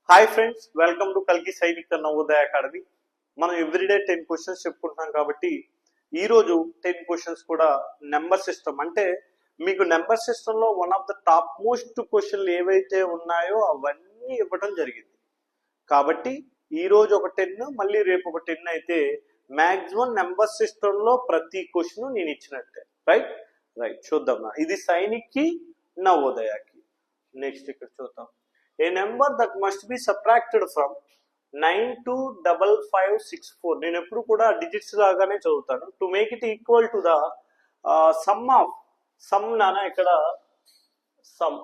Hi friends, welcome to కల్కి సైనిక Navodaya academy. మనం ఎవ్రీడే 10 క్వశ్చన్స్ చెప్పుకుంటున్నాం కాబట్టి ఈ రోజు 10 క్వశ్చన్స్ కూడా నెంబర్ సిస్టమ్, అంటే మీకు నెంబర్ సిస్టమ్ లో one of the top most క్వశ్చన్లు ఏవైతే ఉన్నాయో అవన్నీ ఇవ్వడం జరిగింది. కాబట్టి ఈ రోజు ఒక 10, మళ్ళీ రేపు ఒక 10 అయితే మాక్సిమం నెంబర్ సిస్టమ్ లో ప్రతి క్వశ్చన్ నేను ఇచ్చినట్టే. రైట్ రైట్ చూద్దాం. ఇది సైనిక్కి నవోదయకి. నెక్స్ట్ ఇక్కడ చూద్దాం. A number that must be subtracted from 9 to 5564. నేను ఎప్పుడు కూడా డిజిట్స్ లాగానే చదువుతాను. To make it equal to the sum of some నానా ఇక్కడ some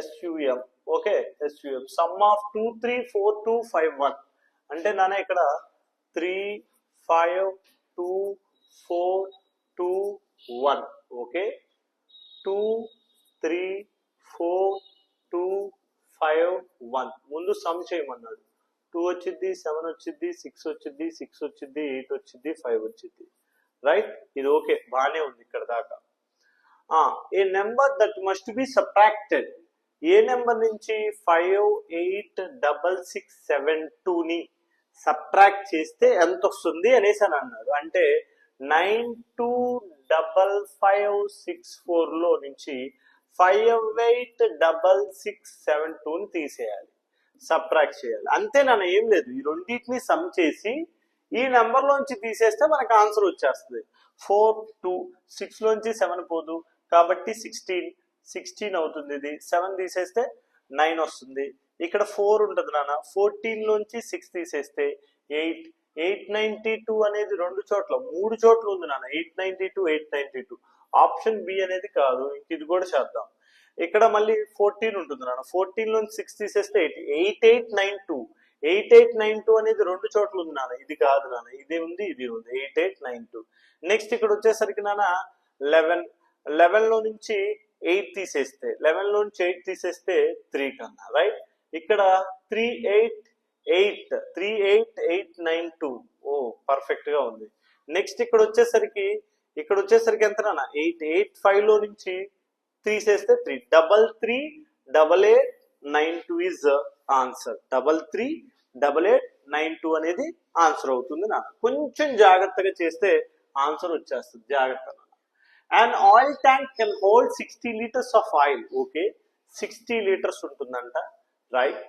SUM. Okay, SUM some of 2 3 4 2 5 1 అంటే నానా ఇక్కడ 3 5 2 4 2 1. ఓకే, 2 3 4 2 5 1 ముందు సమ్ చేయమన్నాడు. 2 వచ్చింది, 7 వచ్చింది, 6 వచ్చింది, 6 వచ్చింది, 8 వచ్చింది, 5 వచ్చింది. రైట్, ఇది ఓకే, బాగానే ఉంది ఇక్కడ దాకా. A number that must be subtracted, a number నుంచి 5 8 6 6 7 2 ని సబ్ట్రాక్ట్ చేస్తే ఎంత వస్తుంది అనేసి అని అన్నాడు. అంటే 9 2 5 5 6 4 లో నుంచి 5 8 6 6 7 2 ని తీసేయాలి, సబ్ట్రాక్ట్ చేయాలి. అంతే నాన్న, ఏం లేదు. ఈ రెండింటిని సమ్ చేసి ఈ నెంబర్ లోంచి తీసేస్తే మనకు ఆన్సర్ వచ్చేస్తుంది. 4 2 6 లోంచి 7 పోదు కాబట్టి 16 అవుతుంది. ఇది 7 తీసేస్తే 9 వస్తుంది. ఇక్కడ 4 ఉంటుంది నాన్న. 14 లోంచి 6 తీసేస్తే 8. 892 అనేది 2 చోట్ల 3 చోట్ల ఉంది నాన్న. 892 ఆప్షన్ బి అనేది కాదు. ఇంక ఇది కూడా చేద్దాం. ఇక్కడ మళ్ళీ 14 ఉంటుంది నాన్న. 14 లోంచి 6 తీసేస్తే 8892. 8892 అనేది 2 చోట్ల ఉంది నాన్న. ఇది కాదు నాన్న, ఇది ఉంది, ఇది ఉంది. 8892. నెక్స్ట్ ఇక్కడ వచ్చేసరికి నాన్న 11 లో నుంచి 8 తీసేస్తే 11 లో నుంచి 8 తీసేస్తే 3 కన్నా. రైట్, ఇక్కడ 38892. ఓ పర్ఫెక్ట్ గా ఉంది. నెక్స్ట్ ఇక్కడ వచ్చేసరికి ఎంత నాన్న, 885 లో నుంచి తీసేస్తే 3. 338892 ఇస్ ఆన్సర్. 338892 అనేది ఆన్సర్ అవుతుంది నాన్న. కొంచెం జాగ్రత్తగా చేస్తే ఆన్సర్ వచ్చేస్తుంది. జాగ్రత్త. And oil tank can hold 60 liters of oil. Okay, 60 liters ఉంటుందంట. Right.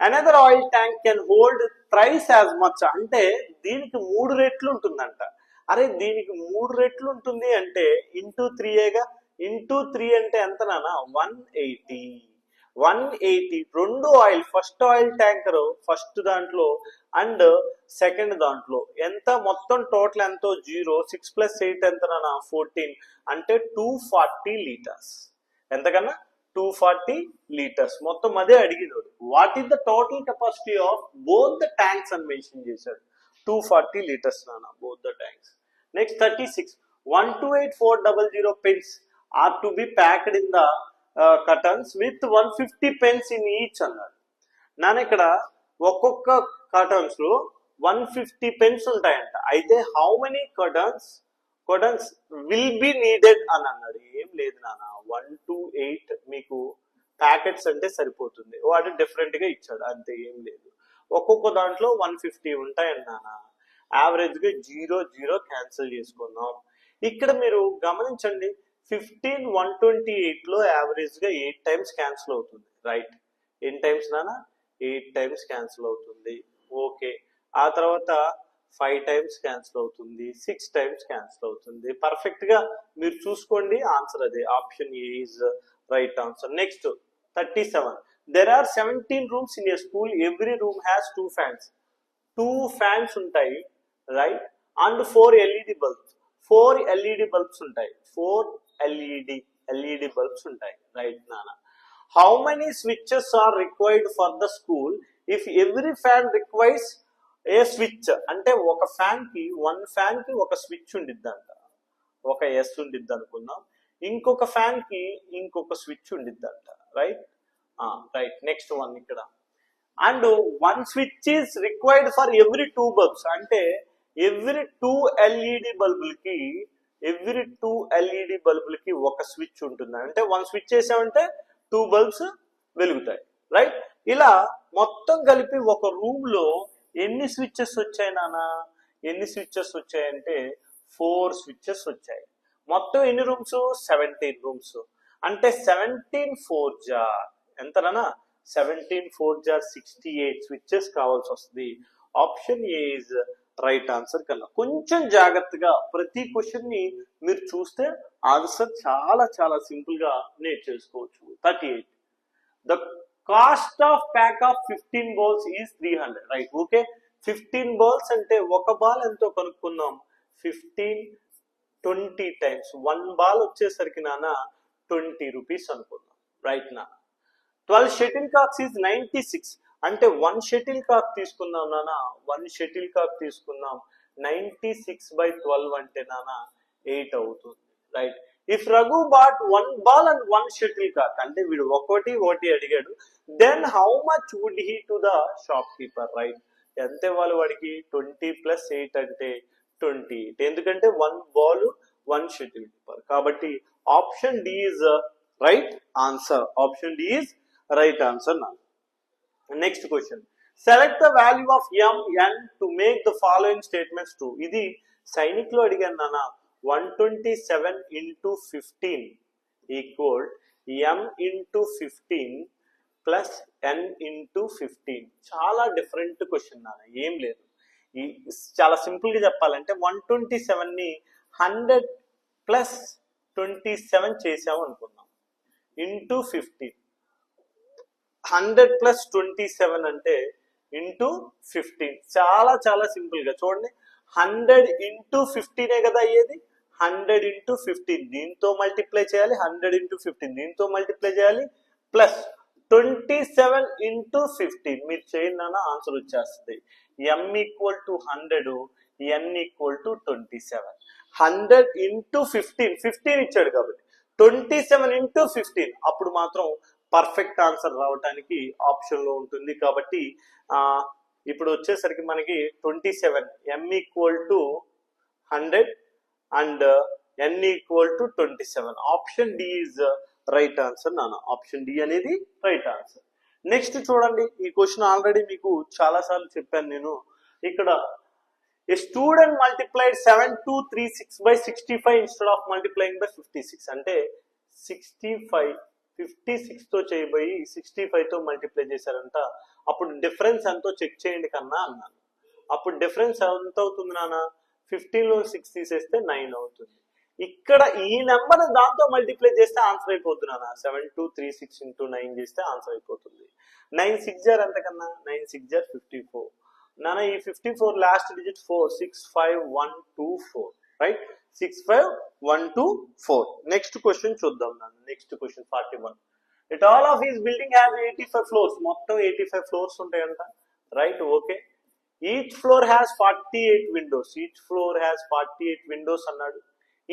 Another oil tank can hold thrice as much, అంటే దీనికి 3 రెట్లు ఉంటుందంట. అరే దీనికి 3 రెట్లు ఉంటుంది అంటే ఇంటూ 3ఏగా. ఇంటూ 3 అంటే ఎంత నాన్న, 180. రెండు oil, first oil tanker first దాంట్లో అండ్ సెకండ్ దాంట్లో ఎంత మొత్తం టోటల్ ఎంతో 0. 6 + 8 ఎంత నాన్న, 14. అంటే 240 liters. ఎంతకన్నా, 240 liters. మొత్తం అదే అడిగినాడు. What is the total capacity of both the tanks అని మెన్షన్ చేశాడు. 240 liters నాన్న, both the tanks. Next 36. 128400 pens are to be packed in the cartons with 150 pens in each అన్నాడు. నాన్న ఇక్కడ ఒక్కొక్క కార్టన్స్ లో 150 pens ఉంటాయంట. అయితే how many cartons will be needed అని అన్నాడు. ఏం లేదు నాన్న, 1 to 8 మీకు ప్యాకెట్స్ అంటే సరిపోతుంది. వాడు డిఫరెంట్ గా ఇచ్చాడు, అంతే, ఏం లేదు. ఒక్కొక్క దాంట్లో 150 ఉంటాయండి నాన్న. యావరేజ్ గా 0 క్యాన్సిల్ చేసుకుందాం. ఇక్కడ మీరు గమనించండి, 15 128 లో యావరేజ్ గా 8 times క్యాన్సిల్ అవుతుంది. రైట్, ఎన్ని టైమ్స్ నాన్న, 8 times క్యాన్సిల్ అవుతుంది. ఓకే, ఆ తర్వాత 5 times క్యాన్సిల్ అవుతుంది, 6 times క్యాన్సిల్ అవుతుంది. పర్ఫెక్ట్ గా మీరు చూసుకోండి, ఆన్సర్ అదే. Option A is right answer. Next 37. There are 17 rooms in a school. Every room has 2 fans. 2 fans ఉంటాయి. Right, and 4 LED bulbs. 4 LED bulbs ఉంటాయి. 4 LED bulbs ఉంటాయి. Right నాన్న. How many switches are required for the school if every fan requires a switch, అంటే ఒక fan కి ఒక switch ఉండిద్దంట. ఒక ఎస్ ఉండిద్ది అనుకుందాం. ఇంకొక ఫ్యాన్ కి ఇంకొక స్విచ్ ఉండిద్దంట. Right right. నెక్స్ట్ వన్ ఇక్కడ. And 1 switch is required for every 2 bulbs, అంటే ఎవ్రీ 2 LED బల్బులకి ఒక స్విచ్ ఉంటుంది. అంటే 1 స్విచ్ చేసామంటే 2 bulbs వెలుగుతాయి. రైట్, ఇలా మొత్తం కలిపి ఒక రూమ్ లో ఎన్ని స్విచ్చెస్ వచ్చాయి నాన్న? ఎన్ని స్విచ్చెస్ వచ్చాయంటే 4 స్విచ్చెస్ వచ్చాయి. మొత్తం ఎన్ని రూమ్స్? 17 రూమ్స్. అంటే 17 4 జార్ ఎంతనా? 17 4 జార్ 68 స్విచ్చెస్ కావాల్సి వస్తుంది. Option A is right answer కన్నా. కొంచెం జాగ్రత్తగా ప్రతి క్వశ్చన్ ని మీరు చూస్తే ఆన్సర్ చాలా చాలా సింపుల్ గా నేర్చేసుకోవచ్చు. 38. The cost of pack of 15 balls is 300. Right, okay. 15 balls అంటే ఒక బాల్ ఎంతో కనుక్కుందాం. 15 20 టైమ్స్ 1 బాల్ వచ్చేసరికి నాన్న 20 రూపీస్ అనుకుందాం. రైట్ నా. 12 షటిల్ కాక్స్ ఈజ్ 96. అంటే 1 షటిల్ కాక్ తీసుకుందాం నాన్న. 1 షటిల్ కాక్ తీసుకుందాం. 96/12 అంటే నాన్న 8 అవుతుంది. Right. If Raghu bought 1 ball and 1 shuttlecock, అంటే వీడు ఒకటి అడిగాడు. Then how much would he to the shopkeeper? Right. ఎంత ఇవ్వాలి వాడికి? 20 + 8 అంటే 28. ఎందుకంటే 1 ball 1 షటిల్ కీపర్. కాబట్టి option D is right answer. Option D is right answer నా. Next question. Select the value of m(n) to make the following statements true. ఇది సైనిక్ లో అడిగాను నాన్న. 127 × 15 ఈక్వల్ m × 15 ప్లస్ n × 15. చాలా డిఫరెంట్ క్వశ్చన్ నాన్న, ఏం లేదు. చాలా సింపుల్ గా చెప్పాలంటే 127 ని 100 + 27 చేసాము అనుకుందాం ఇంటూ 15. 100 + 27 అంటే ఇంటూ 15. చాలా చాలా సింపుల్ గా చూడండి. 100 × 15 కదా అయ్యేది. 100 × 15 దీంతో మల్టిప్లై చేయాలి. 100 × 15 దీంతో మల్టిప్లై చేయాలి. ప్లస్ 27 × 15 మీరు చేయండి అన్న ఆన్సర్ వచ్చేస్తుంది. m = 100, n = 27. 100 × 15 ఇచ్చాడు కాబట్టి 27 × 15 అప్పుడు మాత్రం పర్ఫెక్ట్ ఆన్సర్ రావడానికి ఆప్షన్ లో ఉంటుంది. కాబట్టి ఇప్పుడు వచ్చేసరికి మనకి 27, m = 100 and n = 27. Option D is right answer నాన్న. ఆప్షన్ డి అనేది రైట్ ఆన్సర్. నెక్స్ట్ చూడండి, ఈ క్వశ్చన్ ఆల్రెడీ మీకు చాలా సార్లు చెప్పాను నేను. ఇక్కడ a student multiplied 7236/65 instead of multiplying by 56. అంటే 65 56 తో చేయబోయి 65 తో మల్టిప్లై చేశారంట. అప్పుడు డిఫరెన్స్ ఎంతో చెక్ చేయండి కన్నా అన్నాను. అప్పుడు డిఫరెన్స్ ఎంత అవుతుంది నాన్న? 15 లో 6 తీసేస్తే 9 అవుతుంది. ఇక్కడ ఈ నెంబర్ దాంతో మల్టిప్లై చేస్తే ఆన్సర్ అయిపోతుంది నాన్న. 7236 × 9 చేస్తే ఆన్సర్ అయిపోతుంది. 9 6 జార్ ఎంత కన్నా? 9 6 జార్ 54 నాన్న. ఈ 54 last digit 4, 65124. Right, 65124. Next question చూద్దాం నాన్న. Next question 41. It all of his building has 85 floors. మొత్తం 85 floors ఉంటాయంట. Right, okay. Each floor has 48 windows. Each floor has 48 windows అన్నాడు.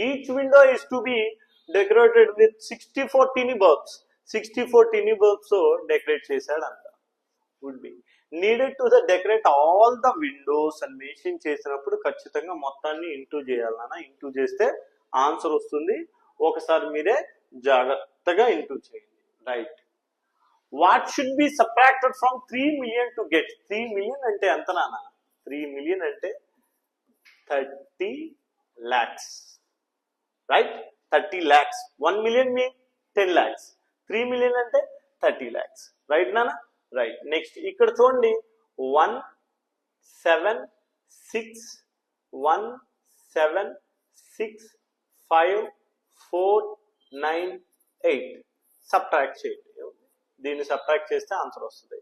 Each window is to be decorated with 64 tiny bulbs. 64 tiny bulbs decorate చేశాడు అంట. Would be needed to the decorate all the windows అని mention చేసినప్పుడు ఖచ్చితంగా మొత్తాన్ని into చేయాలి నాన్న. Into చేస్తే ఆన్సర్ వస్తుంది. ఒకసారి మీరే జాగ్రత్తగా ఇంటూ చేయండి. Right. What should be subtracted from 3 million to get? 3 million అంటే ఎంత నాన్న? 3 million అంటే 30 lakhs. Right, 30 lakhs. 1 million mean 10 lakhs. 3 million అంటే 30 lakhs. రైట్ నాన్న. రైట్. నెక్స్ట్ ఇక్కడ చూడండి. 1 7 6 1 7 6 5 4 9 8 సబ్ట్రాక్ట్ చేయండి. దీన్ని సబ్ట్రాక్ట్ చేస్తే ఆన్సర్ వస్తుంది.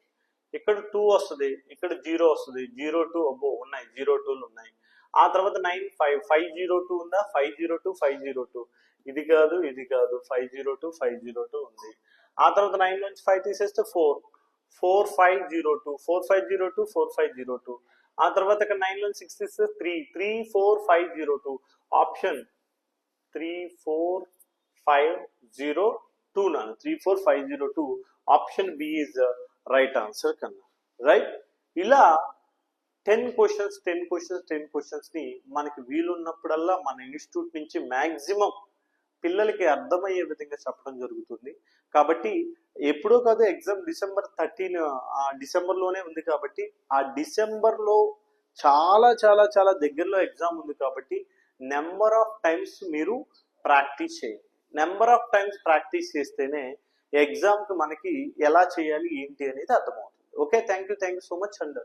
ఇక్కడ 2 వస్తుంది, ఇక్కడ 0 వస్తుంది. 02 అబ్బో ఉన్నాయి, 02లు ఉన్నాయి. ఆ తర్వాత 9 5 502 ఉందా? 502 502 ఇది కాదు, ఇది కాదు. 502 502 ఉంది. ఆ తర్వాత 9 నుంచి 5 తీసేస్తే 4 4502 4502 4502. ఆ తర్వాత ఇక్కడ 9 నుంచి 6 తీస్తే 3 34502. ఆప్షన్ 34502 నాన్న. 34502 option B is right answer కన్నా. రైట్. ఇలా 10 questions ని మనకి వీలున్నప్పుడల్లా మన ఇన్స్టిట్యూట్ నుంచి మాక్సిమం పిల్లలకి అర్థమయ్యే విధంగా చెప్పడం జరుగుతుంది. కాబట్టి ఎప్పుడో కాదు ఎగ్జామ్ డిసెంబర్ 13, ఆ డిసెంబర్లోనే ఉంది కాబట్టి ఆ డిసెంబర్లో చాలా చాలా చాలా దగ్గరలో ఎగ్జామ్ ఉంది కాబట్టి నెంబర్ ఆఫ్ టైమ్స్ మీరు ప్రాక్టీస్ చేయండి. నెంబర్ ఆఫ్ టైమ్స్ ప్రాక్టీస్ చేస్తేనే ఎగ్జామ్కి మనకి ఎలా చేయాలి ఏంటి అనేది అర్థమవుతుంది. Okay, thank you so much and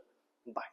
bye.